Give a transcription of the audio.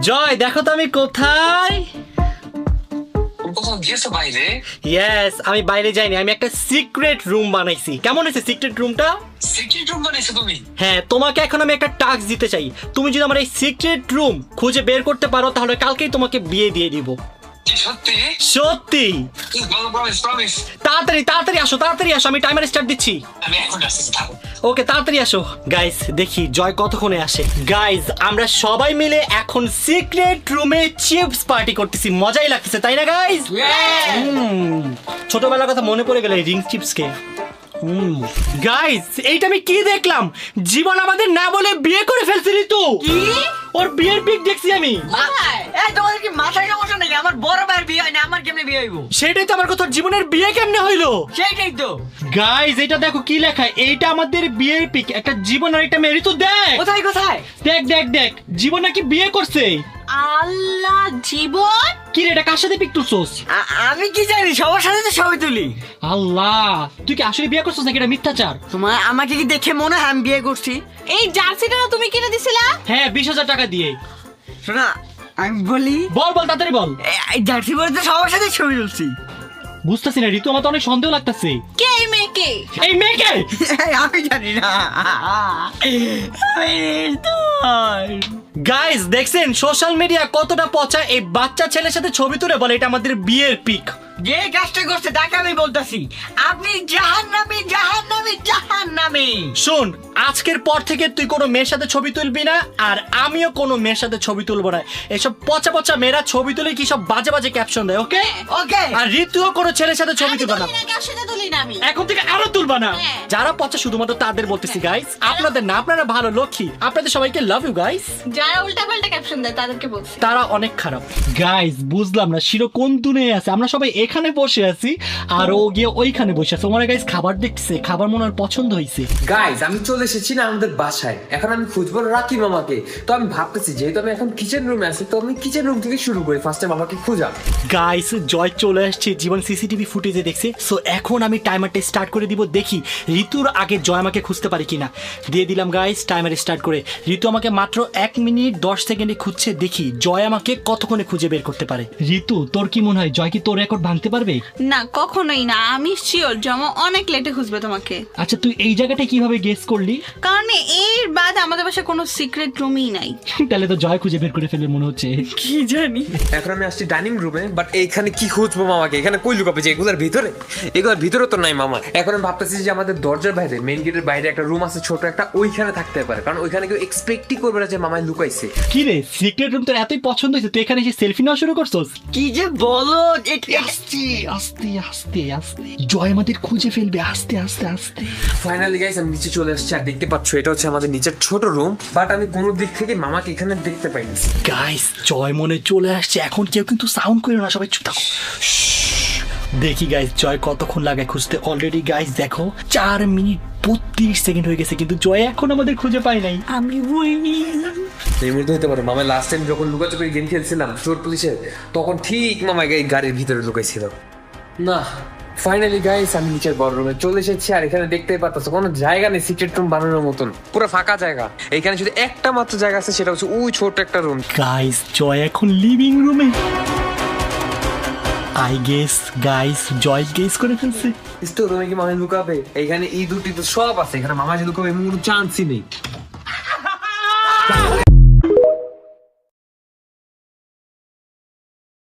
জয় দেখো তো আমি কোথায়। ইয়েস, আমি বাইরে যাইনি, আমি একটা সিক্রেট রুম বানাইছি। কেমন হয়েছে সিক্রেট রুমটা? সিক্রেট রুম বানাইছো তুমি? হ্যাঁ, তোমাকে এখন আমি একটা টাস্ক দিতে চাই। তুমি যদি আমার এই সিক্রেট রুম খুঁজে বের করতে পারো তাহলে কালকেই তোমাকে বিয়ে দিয়ে দিব। সত্যি? সত্যি। প্রমিস। তাড়াতাড়ি তাড়াতাড়ি আসো, তাড়াতাড়ি আসো, আমি টাইমার স্টার্ট দিচ্ছি। আমি এখন আসছি, থাকো। ওকে, তাড়াতাড়ি আসো। গাইস, দেখি জয় কতক্ষণে আসে। গাইস, আমরা সবাই মিলে এখন সিক্রেট রুমে চিপস পার্টি করতেছি। মজাই লাগতেছে, তাই না গাইস? ছোটবেলার কথা মনে পড়ে গেল এই রিং চিপস কে। গাইস, এইটা আমি কি দেখলাম? জীবন আমাদের না বলে বিয়ে করে ফেলছে ঋতু। কি? ওর বিয়ের পিক দেখছি আমি। এই তোমাদের কি মাথায় সমস্যা নাকি? আমার বড় ভাইয়ের বিয়ে হয় না, আমার কেমনে বিয়ে হইব? সেটাই তো আমার কথা, জীবনের বিয়ে কেমনে হইলো? সেইটাই তো। গাইস, এটা দেখো কি লেখা। এইটা আমাদের বিয়ের পিক। একটা জীবন আর একটা মেয়ে। ঋতু দেখ। কোথায় কোথায়? দেখ দেখ দেখ, জীবন নাকি বিয়ে করছে। আল্লাহ, জীবন কি রে, এটা কার সাথে পিক তুলছস? আমি কি জানি, সবার সাথে তো ছবি তুলি। আল্লাহ, তুই কি আসলে বিয়ে করছস নাকি এটা মিথ্যাচার? তোমার আমাকে কি দেখে মনে হয় আমি বিয়ে করছি? এই জার্সিটা না তুমি কিনে দিছিলা? হ্যাঁ, 20,000 টাকা দিয়ে। শোনা, আমি বলি, বল বল, তাড়াতাড়ি বল। এই জার্সি পরে তো সবার সাথে ছবি তুলছি। বুঝতেছি না ঋতু, আমার তো অনেক সন্দেহ লাগতেছে। কে এই মেয়েকে? এই মেয়েকে আমি জানি না। গাইস, দেখছেন সোশ্যাল মিডিয়া কতটা পচা। এই বাচ্চা ছেলের সাথে ছবি তুলে বলে এটা আমাদের বিয়ের পিক। যে কাজটা করছে তাকে আমি বলতেছি, আপনি জাহান্নামী জাহান্নামী জাহান্নামী। শোন, আজকের পর থেকে তুই কোনো মেয়ের সাথে ছবি তুলবি না, আর আমিও কোনো মেয়ের সাথে ছবি তুলবো না। এসব পচা পচা মেয়েরা ছবি তুলে কি সব বাজে বাজে ক্যাপশন দেয়। ওকে ওকে। আর ঋতুও কোনো ছেলের সাথে ছবি আমি তুলবে না। তুলি না, কার সাথে তুলি না আমি। এখন থেকে আরো তুলবা না। হ্যাঁ। যারা পচা শুধুমাত্র তাদের বলতেছি গাইস, আপনাদের না, আপনারা ভালো লক্ষ্মী। আপনাদের সবাইকে লাভ ইউ গাইস। যারা উল্টাপাল্টা ক্যাপশন দেয় তাদেরকে বলছি। তারা অনেক খারাপ। গাইস, বুঝলাম না শিরো কোন দুনিয়ায় আছে। আমরা সবাই এখানে বসে আছি আর ও গিয়ে ওইখানে বসে আছে। ওরা গাইস খাবার দেখতেছে, খাবার মনে হয় পছন্দ হয়েছে। গাইজ, আমি চলে এসেছি না আমাদের বাসায়। এখন আমি খুঁজবো রাকি মামাকে। তো আমি ভাবতেছি যেহেতু আমি এখন কিচেন রুমে আছি, তো আমি কিচেন রুম থেকে শুরু করি ফার্স্টে মামাকে খোঁজা। গাইস, জয় চলে আসছে, জীবন সিসিটিভি ফুটেজে দেখছে। সো এখন আমি টাইমারটা স্টার্ট করে দিব, দেখি ঋতুর আগে জয় আমাকে খুঁজতে পারে কিনা। দিয়ে দিলাম গাইস টাইমার স্টার্ট করে। ঋতু আমাকে মাত্র 1 মিনিট 10 সেকেন্ডে খুঁজছে, দেখি জয় আমাকে কতক্ষণে খুঁজে বের করতে পারে। ঋতু, তোর কি মনে হয় জয় কি তোর রেকর্ড ভাঙতে পারবে? না, কখনোই না। আমি শিওর জমা অনেক লেটে খুঁজবে তোমাকে। আচ্ছা, তুই এই জায়গাটা কিভাবে গেস করলি? কারণ এর বাদ আমাদের বাসায় কোনো সিক্রেট রুমই নাই। তাহলে তো জয় খুঁজে বের করে ফেলে মনে হচ্ছে। কি জানি। এখন আমি আসছি ডাইনিং রুমে, বাট এইখানে কি খুঁজবো মামাকে? এখানে কই লুকাবে? যে এগুলোর ভিতরে? এগুলোর ভিতরে তো নাই মামা। এখন আমি ভাবতেছি যে আমাদের দরজার বাইরে, মেইন গেটের বাইরে একটা রুম আছে ছোট একটা, ওইখানে থাকতে পারে। কারণ ওইখানে কেউ এক্সপেক্টই করবে না যে মামাই লুকাইছে। কি রে, সিক্রেট রুম তোর এতই পছন্দ হয়েছে তুই এখানে এসে সেলফি নেওয়া শুরু করছস? কি যে বলো, আস্তে আস্তে আস্তে আস্তে জয় আমাদের খুঁজে ফেলবে। আস্তে আস্তে আস্তে ফাইনালি গাইস, আমি নিচে চলে আসছি। আর দেখতে পাচ্ছ এটা হচ্ছে আমাদের নিচের ছোট রুম, বাট আমি কোনো দিক থেকে মামাকে এখানে দেখতে পাইনি। গাইস, জয় মনে চলে আসছে। এখন কেউ কিন্তু সাউন্ড করে না, সবাই চুপ থাকো। দেখি গাইস জয় কতক্ষণ লাগায় খুঁজতে। অলরেডি গাইস দেখো 4 মিনিট 32 সেকেন্ড হয়ে গেছে, কিন্তু জয় এখন আমাদের খুঁজে পাই নাই। আমি বলিনি। এই মুহূর্তে হতে পারে মামা লাস্ট টাইম যখন লুকাচুপি গেম খেলছিলাম চোর পুলিশে, তখন ঠিক মামা গাড়ির ভিতরে লুকাইছিল। না, ফাইনালি গাইস আমি নিচের বড় রুমে চলে এসেছি। আর এখানে দেখতেই পাচ্ছ কোনো জায়গা নেই সিক্রেট রুম বানানোর মতন, পুরো ফাঁকা জায়গা। এখানে শুধু একটা মাত্র জায়গা আছে, সেটা হচ্ছে ওই ছোট একটা রুম। গাইস, জয় এখন লিভিং রুমে। I guess guys Joy guess করে ফেলছে। রুমে কি মামা লুকাবে? এখানে এই দুটি তো সব আছে, এখানে মামা যে লুকাবে এমন কোনো চান্সই নেই।